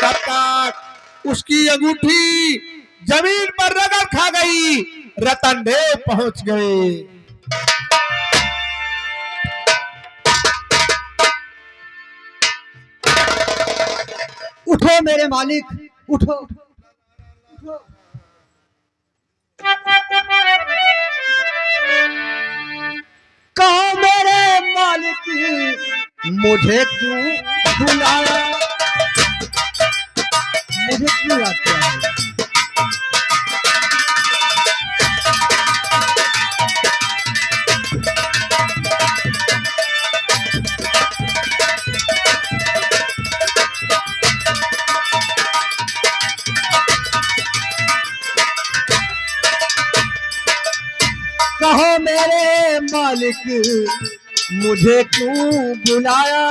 तब तक उसकी अंगूठी जमीन पर रगड़ खा गई। रतन देव पहुंच गए। उठो मेरे मालिक, उठो, उठो। कहो मेरे मालिक, मुझे क्यों बुलाया, मुझे क्यों याद किया है? कहो मेरे मालिक, मुझे क्यों बुलाया,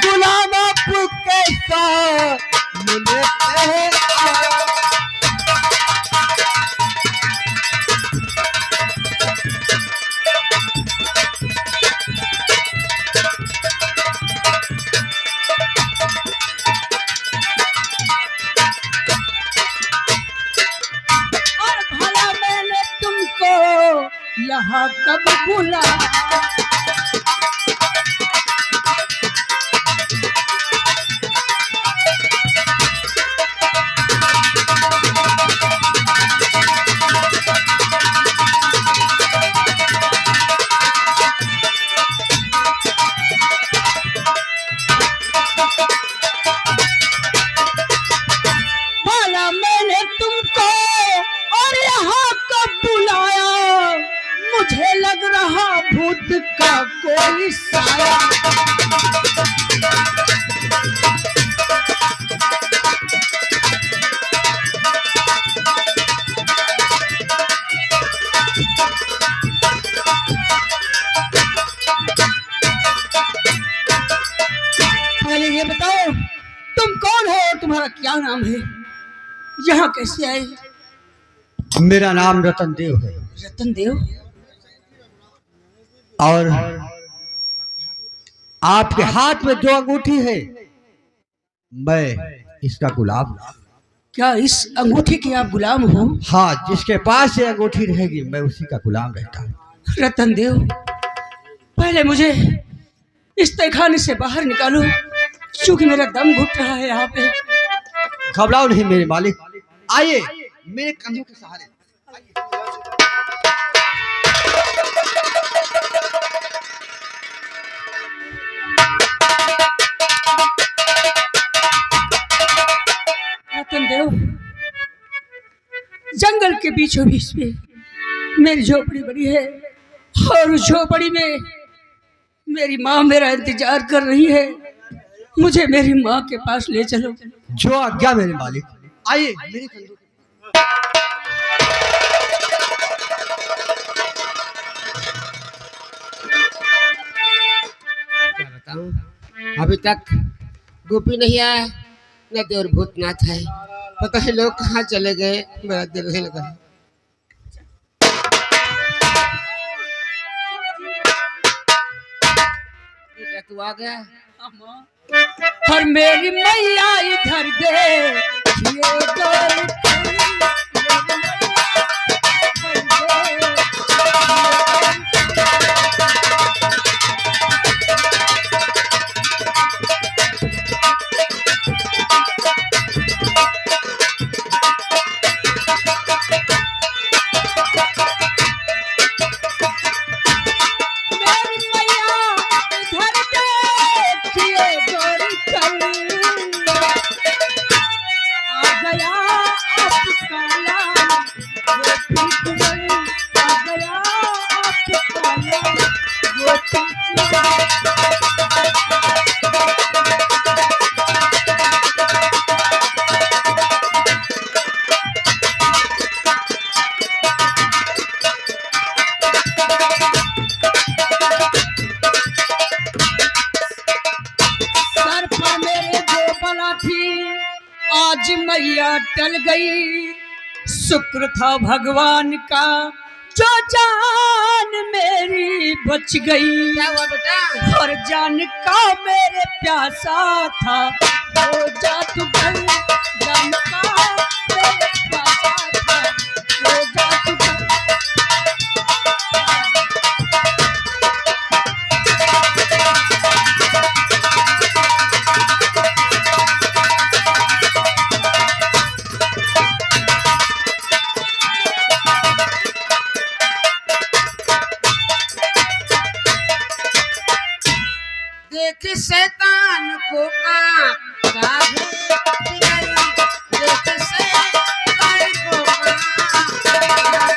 गुलाम आपके साथ मुझे आया। और भला मैंने तुमको यहाँ कब बुलाया, भला मैंने तुमको और यहाँ कब बुलाया, मुझे लग रहा भूत का कोई साया। पहले ये बताओ तुम कौन हो और तुम्हारा क्या नाम है, यहाँ कैसे आए? मेरा नाम रतन देव है। रतन देव? और आपके हाथ में जो अंगूठी है, मैं इसका गुलाम। क्या इस अंगूठी के आप गुलाम हो? हाँ, जिसके पास ये अंगूठी रहेगी मैं उसी का गुलाम रहता हूँ। रतन देव, पहले मुझे इस तहखाने से बाहर निकालो, क्योंकि मेरा दम घुट रहा है यहाँ पे। घबराओ नहीं मेरे मालिक, आइए मेरे कंधों के सहारे। रतन देव, जंगल के बीचों बीच में मेरी झोपड़ी बनी है और उस झोपड़ी में मेरी माँ मेरा इंतजार कर रही है। मुझे मेरी माँ के पास ले चलो। जो आज्ञा मेरे मालिक, आइए मेरे कंधों। क्या बताऊं, अभी तक गोपी नहीं आया, न देवर भूतनाथ है। पता है लोग कहाँ चले गए, मेरा दिल नहीं लगा। तू आ गया और मेरी मैया इधर दे ये डोर। आज मैया टल गई, शुक्र था भगवान का जो जान मेरी बच गई। क्या हुआ बेटा? और जान का मेरे प्यासा था वो जादूगर लंका में बसा था, वो जादूगर। देख शैतान को कांपता है जिगर, देख शैतान को कांपता है।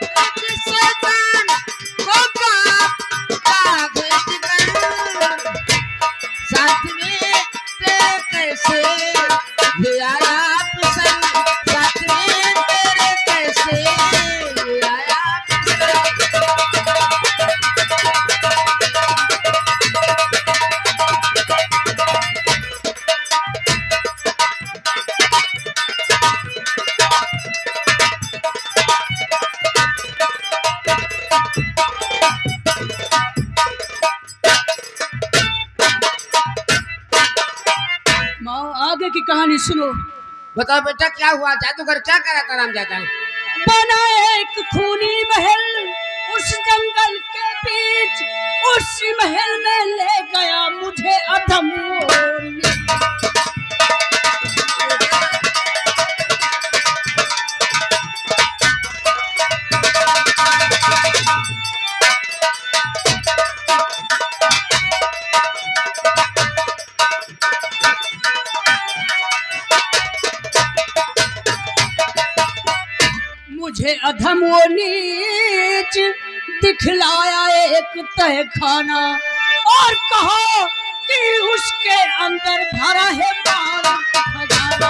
देख शैतान को कांपता है जिगर, साथ में तेरे कैसे ये आया पसंद, साथ में तेरे कैसे ये आया पसंद। माँ आगे की कहानी सुनो। बताओ बेटा क्या हुआ, जादूगर क्या करा था रामजादा? बना एक खूनी महल उस जंगल के बीच, उस महल में ले गया मुझे अधम। मुझे अधम वो नीच दिखलाया एक तहखाना, और कहा कि उसके अंदर भरा है माल खजाना।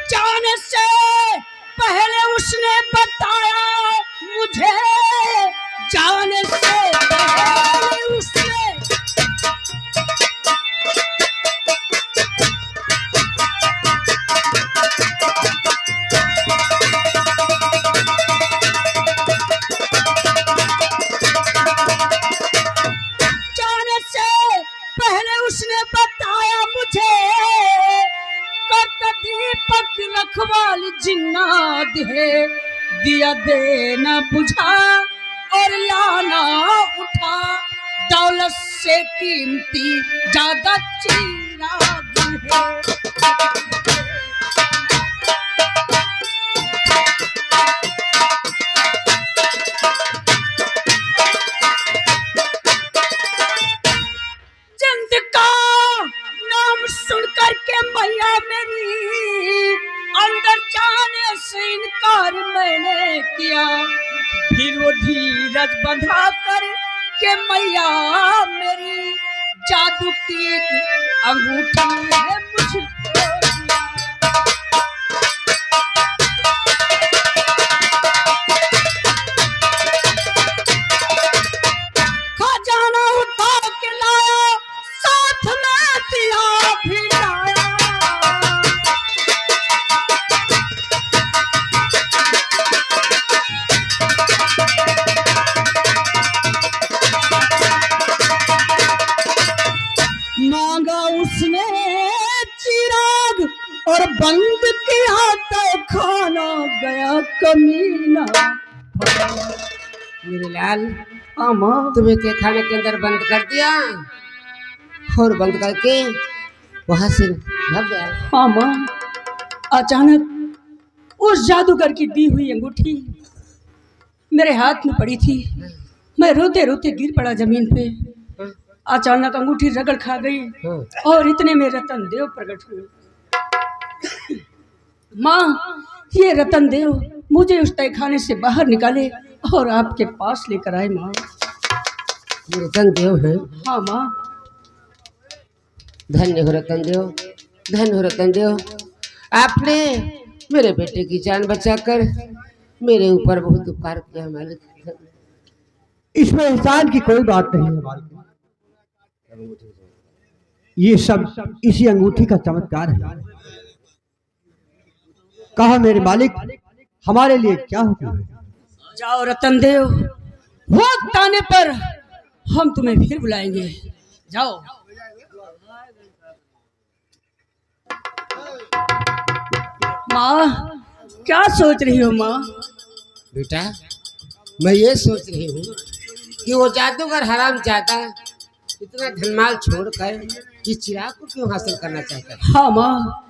जाने से पहले उसने बताया मुझे, जाने से पहले उसने जाने से पहले उसने बताया मुझे, दीपक रखवाली जिन्नात है, दिया देना बुझा और लाना उठा, दौलत से कीमती ज्यादा चिराग है। जिंद का नाम सुन करके मैया मेरी अंदर जाने से इनकार मैंने किया, फिर वो धीरज बंधा कर के मैया मेरी जादू की एक अंगूठी है मुझको दिया। खजाना उठा के लाया, साथ में दिया भी लाया। मांगा उसने चिराग और बंद किया तो खाना गया कमीना। मेरे लाल, हाँ माँ, तुम्हें के खाने के अंदर बंद कर दिया और बंद करके वहां से भाग गया। हाँ माँ, अचानक उस जादूगर की दी हुई अंगूठी मेरे हाथ में पड़ी थी। मैं रोते रोते गिर पड़ा जमीन पे। अचानक अंगूठी रगड़ खा गई और इतने में रतन देव प्रकट हुए। माँ, ये रतन देव मुझे उस तहखाने से बाहर निकाले और आपके पास लेकर आए माँ। रतन देव है। हाँ माँ। धन्य हो रतन देव, धन्य हो रतन देव। आपने मेरे बेटे की जान बचाकर मेरे ऊपर बहुत उपकार किया मालिक। इसमें एहसान की कोई बात नहीं है मालिक। ये सब इसी अंगूठी का चमत्कार है। कहा मेरे मालिक, हमारे लिए क्या हुक्म है? जाओ रतन देव, वक्त आने पर हम तुम्हें फिर बुलाएंगे। जाओ। माँ, क्या सोच रही हो माँ? बेटा, मैं ये सोच रही हूँ कि वो जादूगर हराम ज्यादा इतना धनमाल छोड़कर इस चिराग को क्यों हासिल करना चाहता है? हाँ माँ,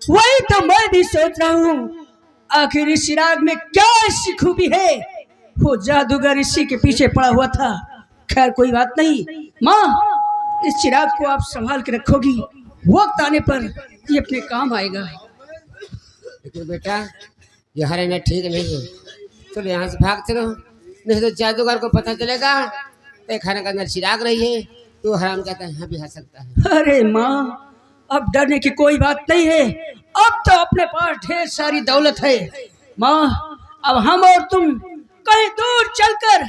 वही तो मैं भी सोच रहा हूँ। आखिर इस चिराग में क्या ऐसी खूबी है? वो जादूगर इसी के पीछे पड़ा हुआ था। खैर कोई बात नहीं माँ, इस चिराग को आप संभाल के रखोगी, वक्त आने पर ये अपने काम आएगा। लेकिन बेटा, ये हराना ठीक नहीं है। चलो यहाँ से भाग चलो, नहीं तो जादूगर को पता चलेगा खाने के अंदर चिराग रही है तो हराम जाता यहाँ भी आ सकता है। अरे माँ, अब डरने की कोई बात नहीं है। अब तो अपने पास ढेर सारी दौलत है माँ। अब हम और तुम कहीं दूर चलकर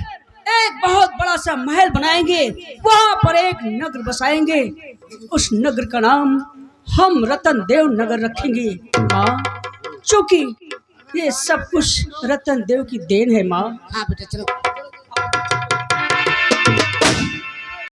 एक बहुत बड़ा सा महल बनाएंगे, वहाँ पर एक नगर बसाएंगे। उस नगर का नाम हम रतन देव नगर रखेंगे माँ, क्योंकि ये सब कुछ रतन देव की देन है माँ। हाँ बेटा चलो।